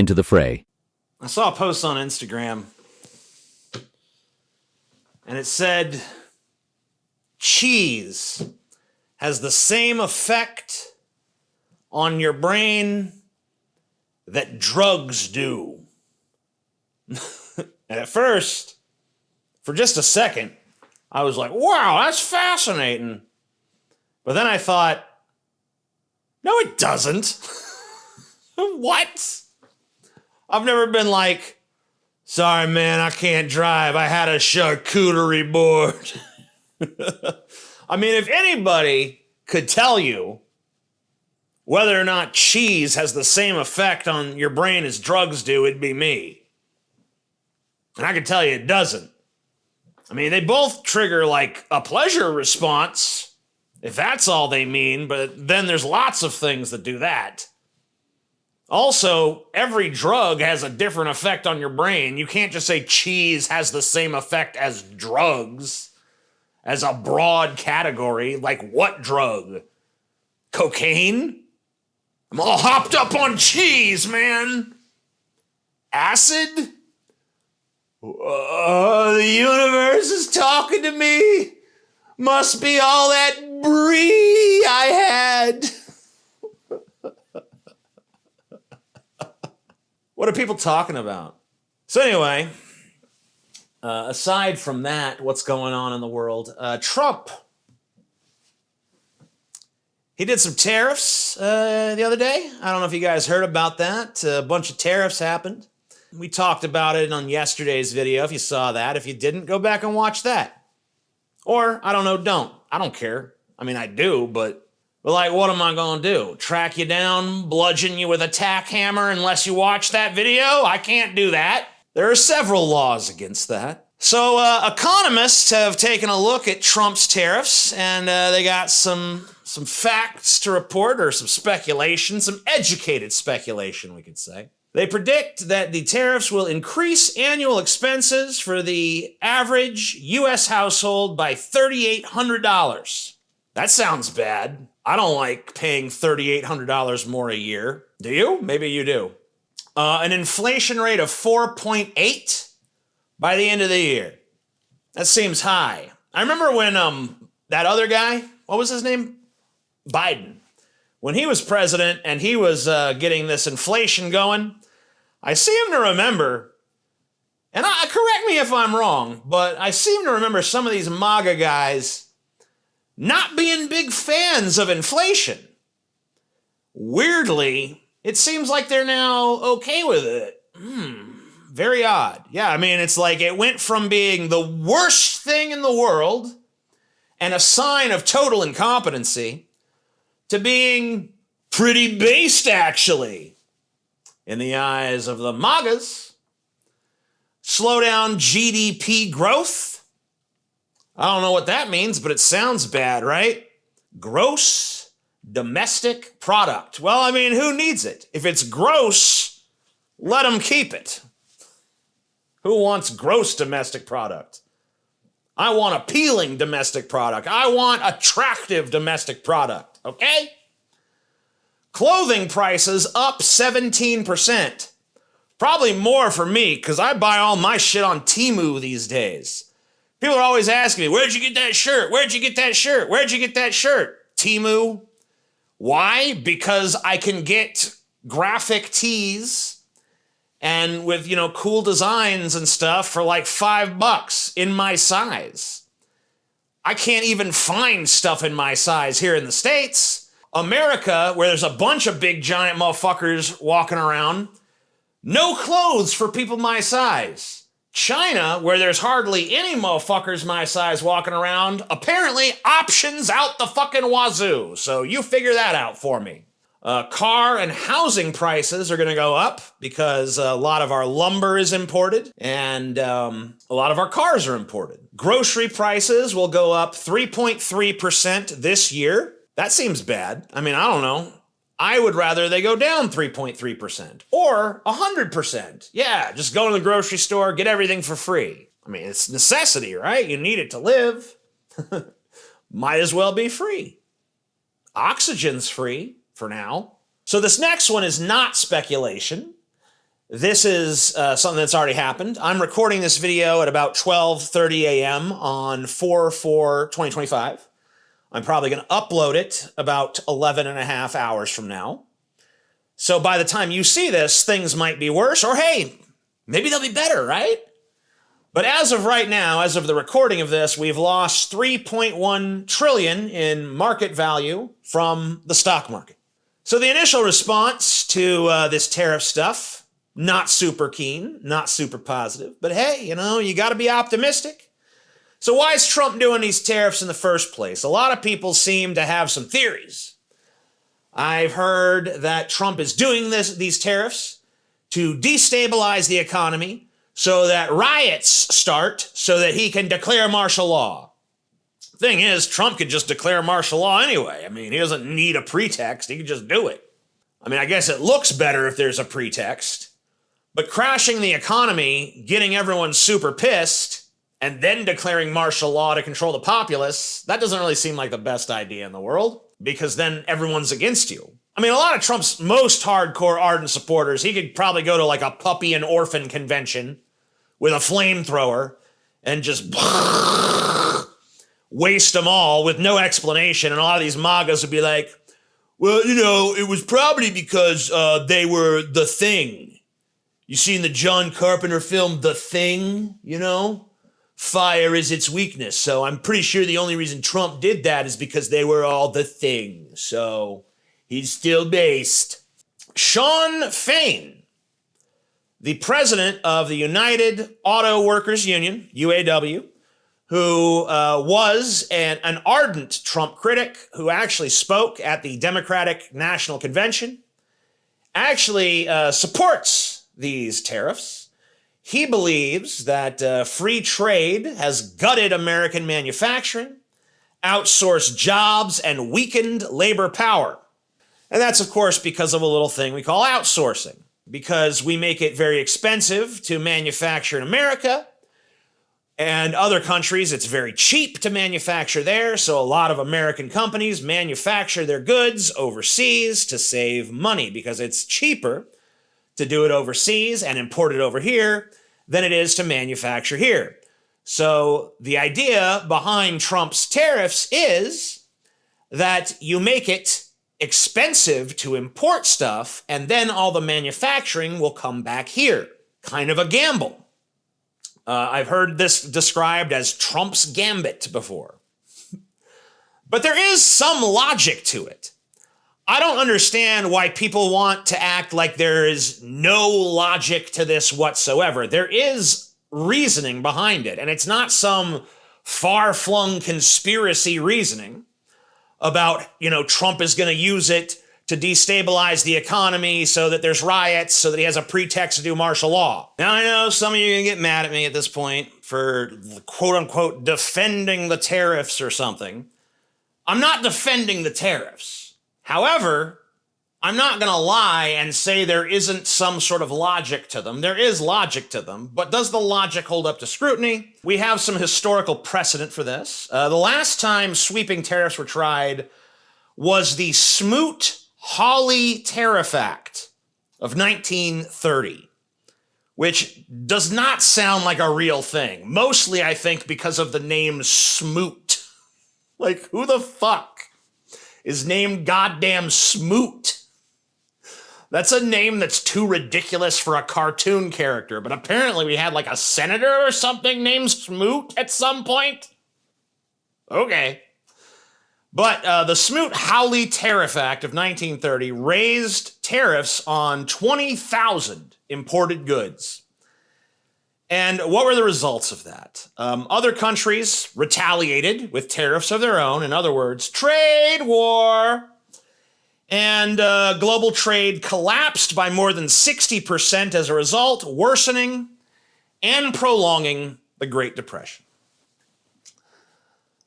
into the fray. I saw a post on Instagram, and it said, cheese has the same effect on your brain that drugs do. And at first, for just a second, I was like, wow, that's fascinating. But then I thought, no, it doesn't. What? I've never been like, sorry, man, I can't drive. I had a charcuterie board. I mean, if anybody could tell you whether or not cheese has the same effect on your brain as drugs do, it'd be me. And I can tell you it doesn't. I mean, they both trigger like a pleasure response, if that's all they mean, but then there's lots of things that do that. Also, every drug has a different effect on your brain. You can't just say cheese has the same effect as drugs as a broad category. Like what drug? Cocaine? I'm all hopped up on cheese, man. Acid? The universe is talking to me. Must be all that brie I had. What are people talking about? So anyway, aside from that, what's going on in the world? Trump. He did some tariffs the other day. I don't know if you guys heard about that. A bunch of tariffs happened. We talked about it on yesterday's video, if you saw that. If you didn't, go back and watch that. Or, I don't know, don't. I don't care. I mean, I do, but like, what am I gonna do? Track you down, bludgeon you with a tack hammer unless you watch that video? I can't do that. There are several laws against that. So, economists have taken a look at Trump's tariffs, and they got some facts to report, or some speculation, some educated speculation, we could say. They predict that the tariffs will increase annual expenses for the average U.S. household by $3,800. That sounds bad. I don't like paying $3,800 more a year. Do you? Maybe you do. An inflation rate of 4.8 by the end of the year. That seems high. I remember when that other guy, what was his name? Biden. When he was president and he was getting this inflation going, I seem to remember, and correct me if I'm wrong, but I seem to remember some of these MAGA guys not being big fans of inflation. Weirdly, it seems like they're now okay with it. Very odd. Yeah, I mean, it's like it went from being the worst thing in the world and a sign of total incompetency to being pretty based, actually, in the eyes of the MAGAs. Slow down GDP growth. I don't know what that means, but it sounds bad, right? Gross domestic product. Well, I mean, who needs it? If it's gross, let them keep it. Who wants gross domestic product? I want appealing domestic product. I want attractive domestic product, okay? Clothing prices up 17%. Probably more for me, because I buy all my shit on Temu these days. People are always asking me, where'd you get that shirt? Where'd you get that shirt? Where'd you get that shirt? Temu. Why? Because I can get graphic tees and with, cool designs and stuff for like $5 in my size. I can't even find stuff in my size here in the States. America, where there's a bunch of big giant motherfuckers walking around, no clothes for people my size. China, where there's hardly any motherfuckers my size walking around, apparently options out the fucking wazoo. So you figure that out for me. Car and housing prices are going to go up because a lot of our lumber is imported and a lot of our cars are imported. Grocery prices will go up 3.3% this year. That seems bad. I mean, I don't know. I would rather they go down 3.3% or 100%. Yeah, just go to the grocery store, get everything for free. I mean, it's necessity, right? You need it to live. Might as well be free. Oxygen's free for now. So this next one is not speculation. This is something that's already happened. I'm recording this video at about 12:30 a.m. on 4/4/2025. I'm probably going to upload it about 11 and a half hours from now. So by the time you see this, things might be worse, or hey, maybe they'll be better, right? But as of right now, as of the recording of this, we've lost 3.1 trillion in market value from the stock market. So the initial response to this tariff stuff, not super keen, not super positive, but hey, you got to be optimistic. So why is Trump doing these tariffs in the first place? A lot of people seem to have some theories. I've heard that Trump is doing these tariffs to destabilize the economy so that riots start so that he can declare martial law. Thing is, Trump could just declare martial law anyway. I mean, he doesn't need a pretext. He could just do it. I mean, I guess it looks better if there's a pretext, but crashing the economy, getting everyone super pissed, and then declaring martial law to control the populace, that doesn't really seem like the best idea in the world, because then everyone's against you. I mean, a lot of Trump's most hardcore ardent supporters, he could probably go to like a puppy and orphan convention with a flamethrower and just waste them all with no explanation. And a lot of these MAGAs would be like, well, it was probably because they were the Thing. You seen the John Carpenter film, The Thing, Fire is its weakness. So I'm pretty sure the only reason Trump did that is because they were all the Thing. So he's still based. Shawn Fain, the president of the United Auto Workers Union, UAW, who was an ardent Trump critic, who actually spoke at the Democratic National Convention, actually supports these tariffs. He believes that free trade has gutted American manufacturing, outsourced jobs, and weakened labor power. And that's, of course, because of a little thing we call outsourcing. Because we make it very expensive to manufacture in America, and other countries, it's very cheap to manufacture there, so a lot of American companies manufacture their goods overseas to save money, because it's cheaper to do it overseas and import it over here than it is to manufacture here. So the idea behind Trump's tariffs is that you make it expensive to import stuff, and then all the manufacturing will come back here. Kind of a gamble. I've heard this described as Trump's gambit before. But there is some logic to it. I don't understand why people want to act like there is no logic to this whatsoever. There is reasoning behind it, and it's not some far-flung conspiracy reasoning about, Trump is going to use it to destabilize the economy so that there's riots, so that he has a pretext to do martial law. Now, I know some of you are going to get mad at me at this point for quote-unquote defending the tariffs or something. I'm not defending the tariffs. However, I'm not going to lie and say there isn't some sort of logic to them. There is logic to them, but does the logic hold up to scrutiny? We have some historical precedent for this. The last time sweeping tariffs were tried was the Smoot-Hawley Tariff Act of 1930, which does not sound like a real thing. Mostly, I think, because of the name Smoot. Like, who the fuck is named goddamn Smoot? That's a name that's too ridiculous for a cartoon character, but apparently we had like a senator or something named Smoot at some point. Okay. But the Smoot-Hawley Tariff Act of 1930 raised tariffs on 20,000 imported goods. And what were the results of that? Other countries retaliated with tariffs of their own. In other words, trade war. And global trade collapsed by more than 60% as a result, worsening and prolonging the Great Depression.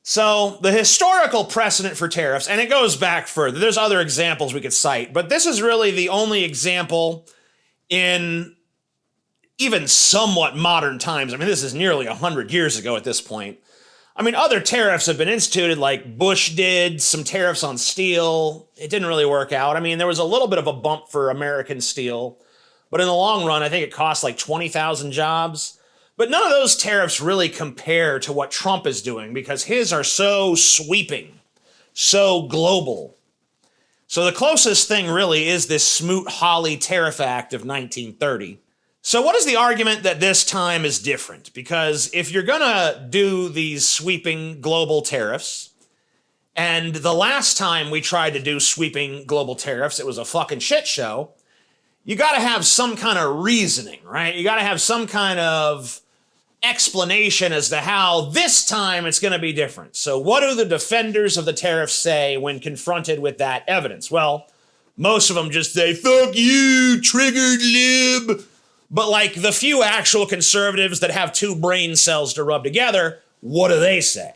So the historical precedent for tariffs, and it goes back further. There's other examples we could cite, but this is really the only example in even somewhat modern times. I mean, this is nearly 100 years ago at this point. I mean, other tariffs have been instituted, like Bush did, some tariffs on steel. It didn't really work out. I mean, there was a little bit of a bump for American steel, But in the long run, I think it costs like 20,000 jobs. But none of those tariffs really compare to what Trump is doing because his are so sweeping, so global. So the closest thing really is this Smoot-Hawley Tariff Act of 1930. So what is the argument that this time is different? Because if you're gonna do these sweeping global tariffs, and the last time we tried to do sweeping global tariffs, it was a fucking shit show, you gotta have some kind of reasoning, right? You gotta have some kind of explanation as to how this time it's gonna be different. So what do the defenders of the tariffs say when confronted with that evidence? Well, most of them just say, fuck you, triggered lib. But like the few actual conservatives that have two brain cells to rub together, what do they say?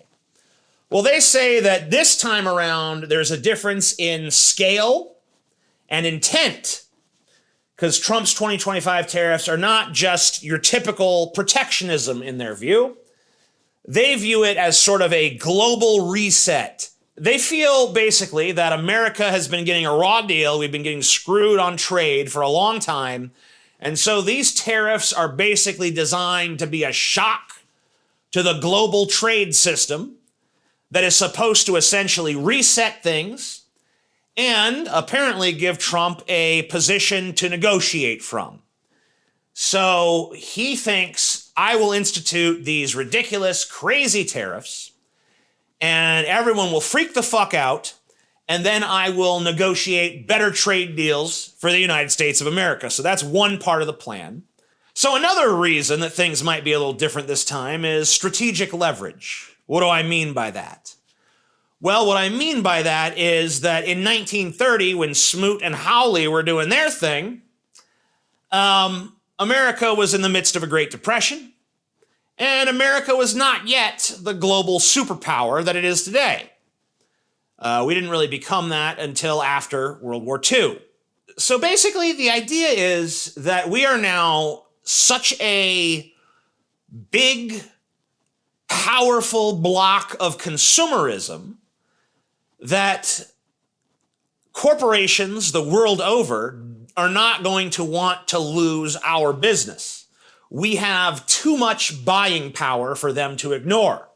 Well, they say that this time around, there's a difference in scale and intent. Because Trump's 2025 tariffs are not just your typical protectionism in their view. They view it as sort of a global reset. They feel basically that America has been getting a raw deal. We've been getting screwed on trade for a long time. And so these tariffs are basically designed to be a shock to the global trade system that is supposed to essentially reset things and apparently give Trump a position to negotiate from. So he thinks, I will institute these ridiculous, crazy tariffs, and everyone will freak the fuck out, and then I will negotiate better trade deals for the United States of America. So that's one part of the plan. So another reason that things might be a little different this time is strategic leverage. What do I mean by that? Well, what I mean by that is that in 1930, when Smoot and Hawley were doing their thing, America was in the midst of a Great Depression, and America was not yet the global superpower that it is today. We didn't really become that until after World War II. So basically, the idea is that we are now such a big, powerful block of consumerism that corporations the world over are not going to want to lose our business. We have too much buying power for them to ignore.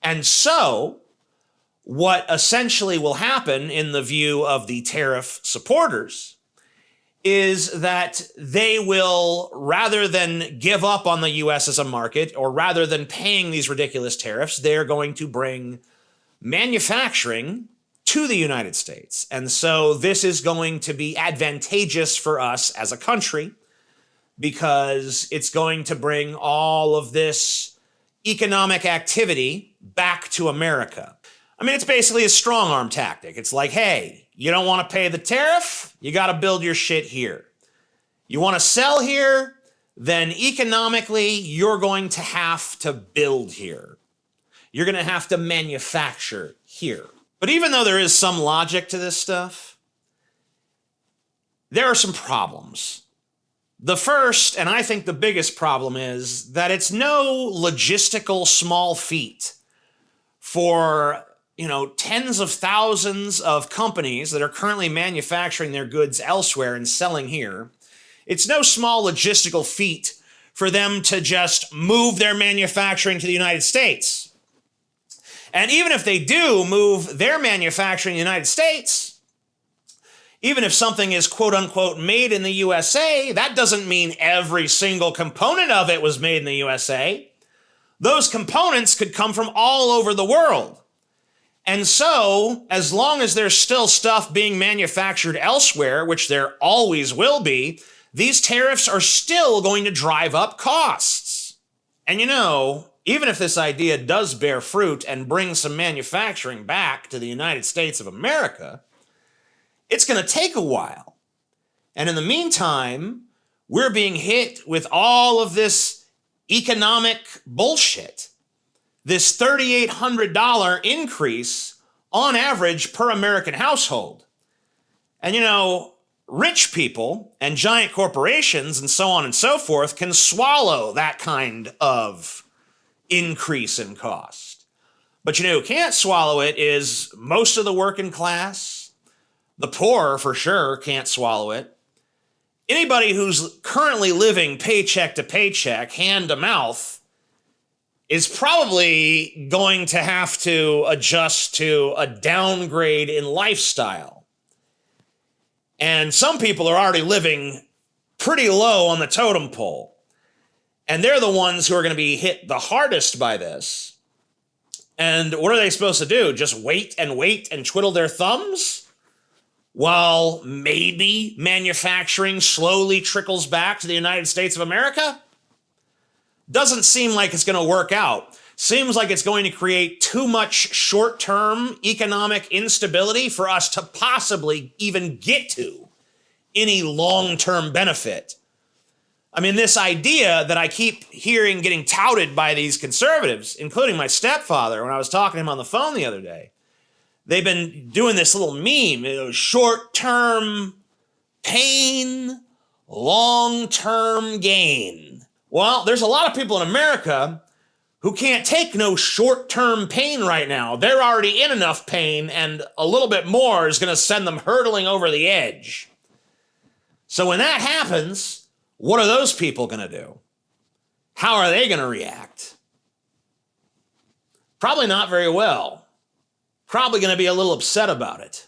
And so, what essentially will happen in the view of the tariff supporters is that they will, rather than give up on the US as a market, or rather than paying these ridiculous tariffs, they're going to bring manufacturing to the United States. And so this is going to be advantageous for us as a country because it's going to bring all of this economic activity back to America. I mean, it's basically a strong arm tactic. It's like, hey, you don't want to pay the tariff? You got to build your shit here. You want to sell here? Then economically, you're going to have to build here. You're going to have to manufacture here. But even though there is some logic to this stuff, there are some problems. The first, and I think the biggest problem, is that it's no logistical small feat for, tens of thousands of companies that are currently manufacturing their goods elsewhere and selling here. It's no small logistical feat for them to just move their manufacturing to the United States. And even if they do move their manufacturing in the United States, even if something is quote unquote made in the USA, that doesn't mean every single component of it was made in the USA. Those components could come from all over the world. And so, as long as there's still stuff being manufactured elsewhere, which there always will be, these tariffs are still going to drive up costs. And even if this idea does bear fruit and bring some manufacturing back to the United States of America, it's going to take a while. And in the meantime, we're being hit with all of this economic bullshit. This $3,800 increase on average per American household. And rich people and giant corporations and so on and so forth can swallow that kind of increase in cost. But who can't swallow it is most of the working class. The poor, for sure, can't swallow it. anybody who's currently living paycheck to paycheck, hand to mouth, is probably going to have to adjust to a downgrade in lifestyle. And some people are already living pretty low on the totem pole. And they're the ones who are going to be hit the hardest by this. And what are they supposed to do? Just wait and twiddle their thumbs? While maybe manufacturing slowly trickles back to the United States of America? Doesn't seem like it's going to work out. Seems like it's going to create too much short-term economic instability for us to possibly even get to any long-term benefit. I mean, this idea that I keep hearing getting touted by these conservatives, including my stepfather when I was talking to him on the phone the other day, they've been doing this little meme, short-term pain, long-term gain. Well, there's a lot of people in America who can't take no short-term pain right now. They're already in enough pain, and a little bit more is going to send them hurtling over the edge. So when that happens, what are those people going to do? How are they going to react? Probably not very well. Probably going to be a little upset about it.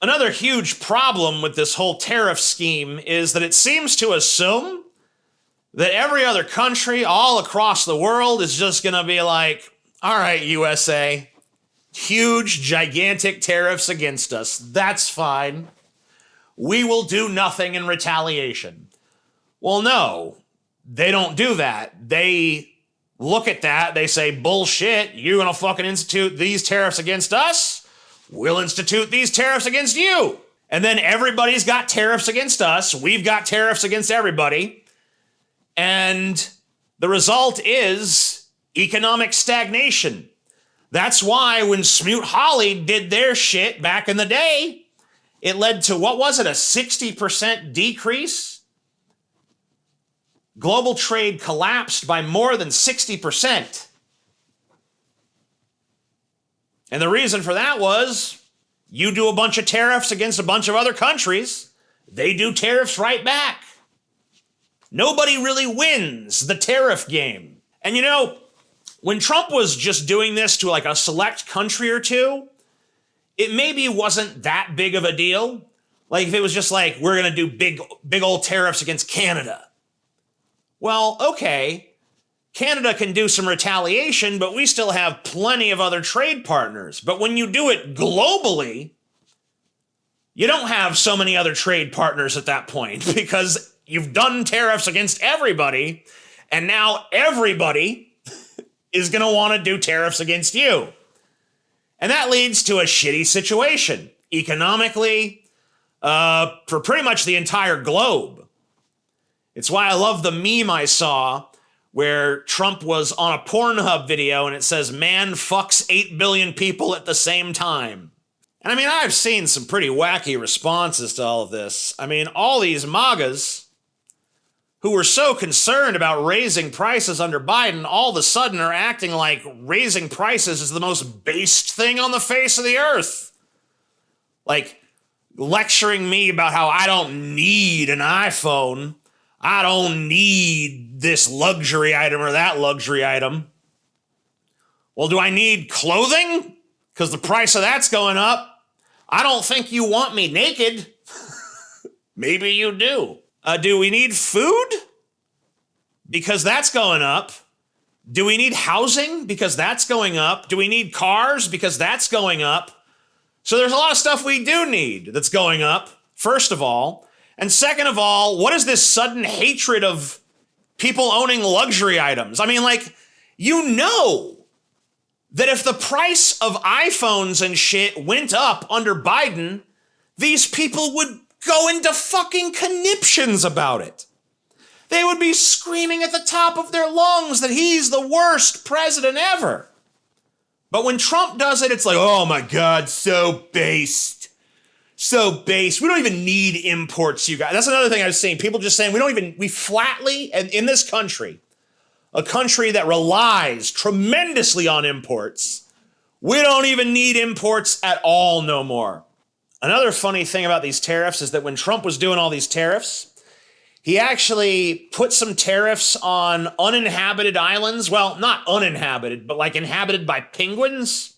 Another huge problem with this whole tariff scheme is that it seems to assume that every other country all across the world is just going to be like, all right, USA, huge, gigantic tariffs against us. That's fine. We will do nothing in retaliation. Well, no, they don't do that. They look at that. They say, bullshit, you're going to fucking institute these tariffs against us? We'll institute these tariffs against you. And then everybody's got tariffs against us. We've got tariffs against everybody. And the result is economic stagnation. That's why when Smoot-Hawley did their shit back in the day, it led to, what was it, a 60% decrease? Global trade collapsed by more than 60%. And the reason for that was, you do a bunch of tariffs against a bunch of other countries, they do tariffs right back. Nobody really wins the tariff game. And you know, when Trump was just doing this to like a select country or two, it maybe wasn't that big of a deal. Like if it was just like, we're going to do big old tariffs against Canada. Well, okay, Canada can do some retaliation, but we still have plenty of other trade partners. But when you do it globally, you don't have so many other trade partners at that point because you've done tariffs against everybody, and now everybody is going to want to do tariffs against you. And that leads to a shitty situation economically for pretty much the entire globe. It's why I love the meme I saw where Trump was on a Pornhub video and it says, man fucks 8 billion people at the same time. And I mean, I've seen some pretty wacky responses to all of this. I mean, all these MAGAs who were so concerned about raising prices under Biden all of a sudden are acting like raising prices is the most based thing on the face of the earth. Like lecturing me about how I don't need an iPhone. I don't need this luxury item or that luxury item. Well, do I need clothing? Because the price of that's going up. I don't think you want me naked. Maybe you do. Do we need food? Because that's going up. Do we need housing? Because that's going up. Do we need cars? Because that's going up. So there's a lot of stuff we do need that's going up, first of all. And second of all, what is this sudden hatred of people owning luxury items? I mean, like, you know that if the price of iPhones and shit went up under Biden, these people would go into fucking conniptions about it. They would be screaming at the top of their lungs that he's the worst president ever. But when Trump does it, it's like, oh my God, so based. So base. We don't even need imports, you guys. That's another thing I was saying. People just saying we flatly, and in this country, a country that relies tremendously on imports, we don't even need imports at all no more. Another funny thing about these tariffs is that when Trump was doing all these tariffs, he actually put some tariffs on uninhabited islands. Well, not uninhabited, but like inhabited by penguins.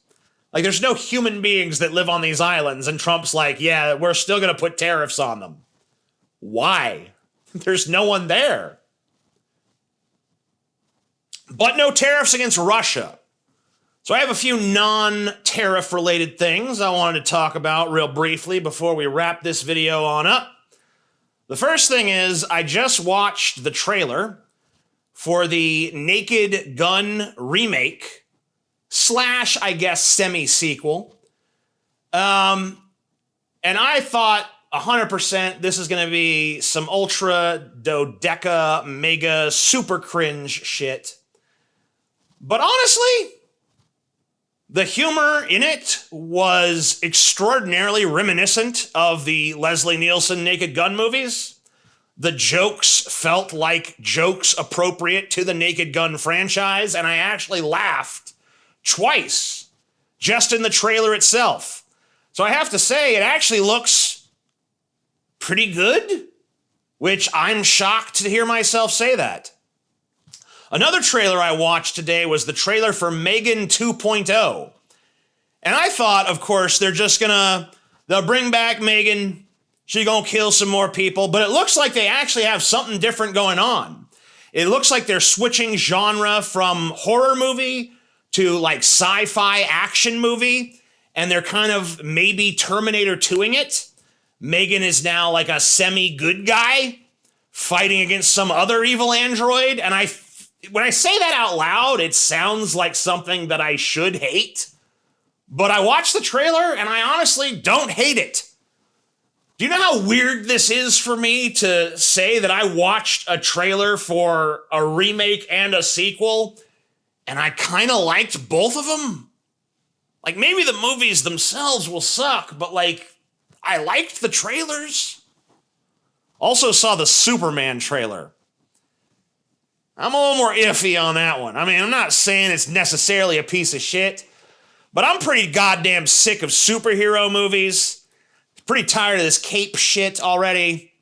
Like there's no human beings that live on these islands. And Trump's like, yeah, we're still going to put tariffs on them. Why? There's no one there. But no tariffs against Russia. So I have a few non-tariff related things I wanted to talk about real briefly before we wrap this video on up. The first thing is I just watched the trailer for the Naked Gun remake / I guess semi-sequel. And I thought 100% this is going to be some ultra dodeca mega super cringe shit. But honestly, the humor in it was extraordinarily reminiscent of the Leslie Nielsen Naked Gun movies. The jokes felt like jokes appropriate to the Naked Gun franchise, and I actually laughed twice just in the trailer itself. So I have to say, it actually looks pretty good, which I'm shocked to hear myself say that. Another trailer I watched today was the trailer for Megan 2.0. And I thought, of course, they'll bring back Megan. She's gonna kill some more people. But it looks like they actually have something different going on. It looks like they're switching genre from horror movie to like sci-fi action movie. And they're kind of maybe Terminator 2ing it. Megan is now like a semi-good guy fighting against some other evil android. And when I say that out loud, it sounds like something that I should hate. But I watched the trailer and I honestly don't hate it. Do you know how weird this is for me to say that I watched a trailer for a remake and a sequel and I kind of liked both of them? Like maybe the movies themselves will suck, but like I liked the trailers. Also saw the Superman trailer. I'm a little more iffy on that one. I mean, I'm not saying it's necessarily a piece of shit, but I'm pretty goddamn sick of superhero movies. Pretty tired of this cape shit already,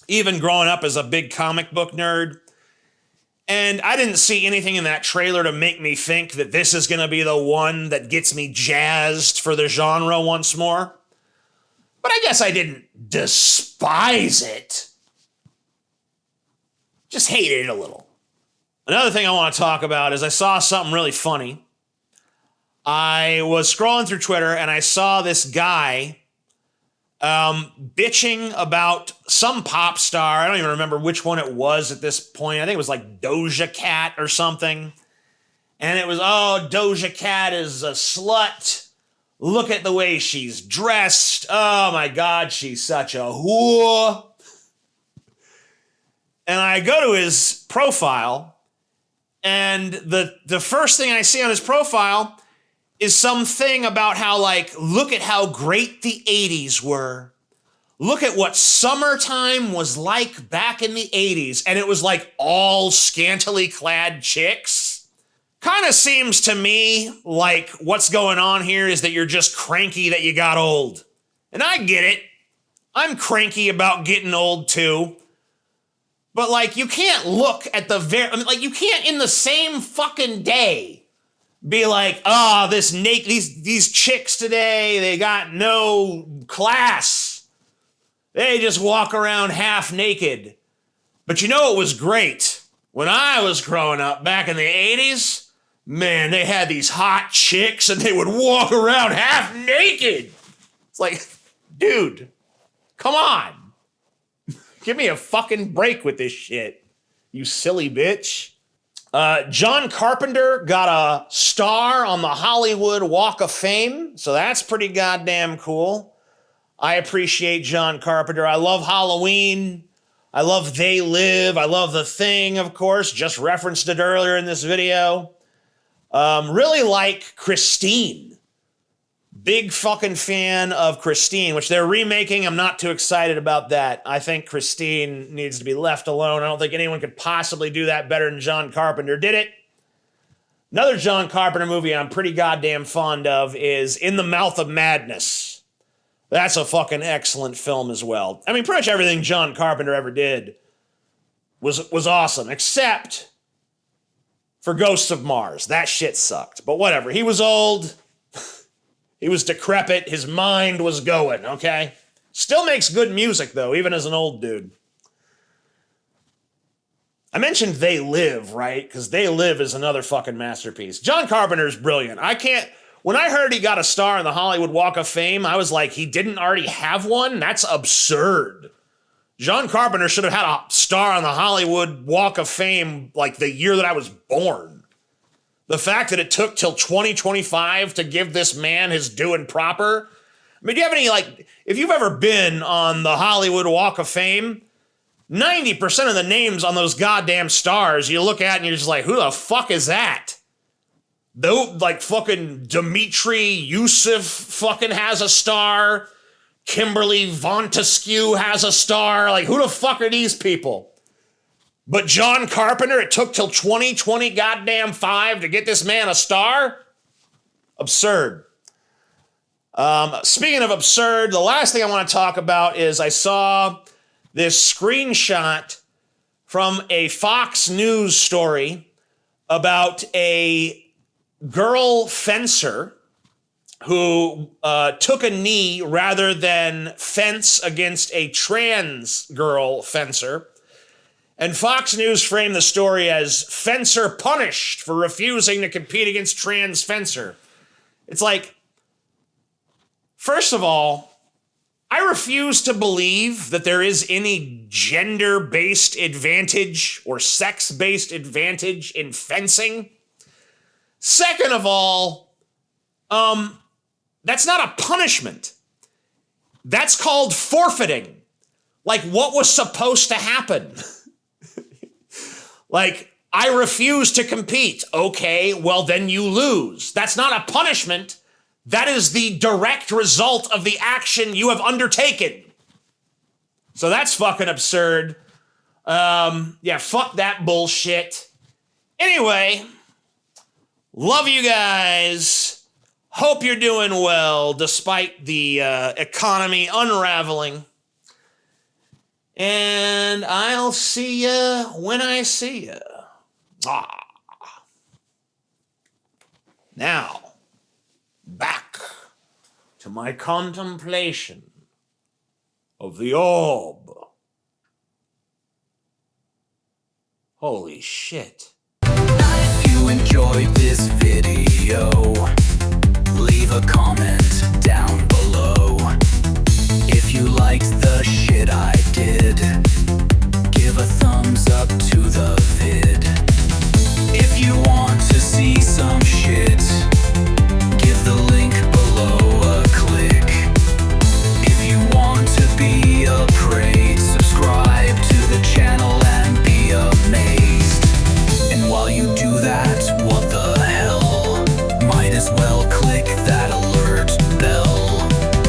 even growing up as a big comic book nerd. And I didn't see anything in that trailer to make me think that this is going to be the one that gets me jazzed for the genre once more. But I guess I didn't despise it. Just hated it a little. Another thing I want to talk about is I saw something really funny. I was scrolling through Twitter and I saw this guy bitching about some pop star. I don't even remember which one it was at this point. I think it was like Doja Cat or something. And it was, oh, Doja Cat is a slut. Look at the way she's dressed. Oh my God, she's such a whore. And I go to his profile, and the first thing I see on his profile is something about how, like, look at how great the 80s were. Look at what summertime was like back in the 80s. And it was like all scantily clad chicks. Kind of seems to me like what's going on here is that you're just cranky that you got old. And I get it. I'm cranky about getting old too. But like, you can't look at you can't in the same fucking day be like, these chicks today, they got no class. They just walk around half naked. But you know what was great? When I was growing up back in the 80s, man, they had these hot chicks and they would walk around half naked. It's like, dude, come on. Give me a fucking break with this shit, you silly bitch. John Carpenter got a star on the Hollywood Walk of Fame, so that's pretty goddamn cool. I appreciate John Carpenter. I love Halloween. I love They Live. I love The Thing, of course. Just referenced it earlier in this video. Really like Christine. Big fucking fan of Christine, which they're remaking. I'm not too excited about that. I think Christine needs to be left alone. I don't think anyone could possibly do that better than John Carpenter did it. Another John Carpenter movie I'm pretty goddamn fond of is In the Mouth of Madness. That's a fucking excellent film as well. I mean, pretty much everything John Carpenter ever did was awesome, except for Ghosts of Mars. That shit sucked. But whatever. He was old. He was decrepit. His mind was going, okay? Still makes good music, though, even as an old dude. I mentioned They Live, right? Because They Live is another fucking masterpiece. John Carpenter's brilliant. When I heard he got a star in the Hollywood Walk of Fame, I was like, he didn't already have one? That's absurd. John Carpenter should have had a star on the Hollywood Walk of Fame like the year that I was born. The fact that it took till 2025 to give this man his due and proper. I mean, do you have any, if you've ever been on the Hollywood Walk of Fame, 90% of the names on those goddamn stars you look at and you're just like, who the fuck is that? Though, fucking Dimitri Yusuf fucking has a star. Kimberly Montesquieu has a star. Who the fuck are these people? But John Carpenter, it took till 2020 goddamn 5 to get this man a star? Absurd. Speaking of absurd, the last thing I want to talk about is I saw this screenshot from a Fox News story about a girl fencer who took a knee rather than fence against a trans girl fencer. And Fox News framed the story as fencer punished for refusing to compete against trans fencer. It's like, first of all, I refuse to believe that there is any gender-based advantage or sex-based advantage in fencing. Second of all, that's not a punishment. That's called forfeiting. What was supposed to happen? I refuse to compete. Okay, well then you lose. That's not a punishment. That is the direct result of the action you have undertaken. So that's fucking absurd. Yeah, fuck that bullshit. Anyway, love you guys. Hope you're doing well despite the economy unraveling. And I'll see ya when I see ya. Now, back to my contemplation of the orb. Holy shit. If you enjoyed this video, leave a comment down below. If you liked the shit I did, give a thumbs up.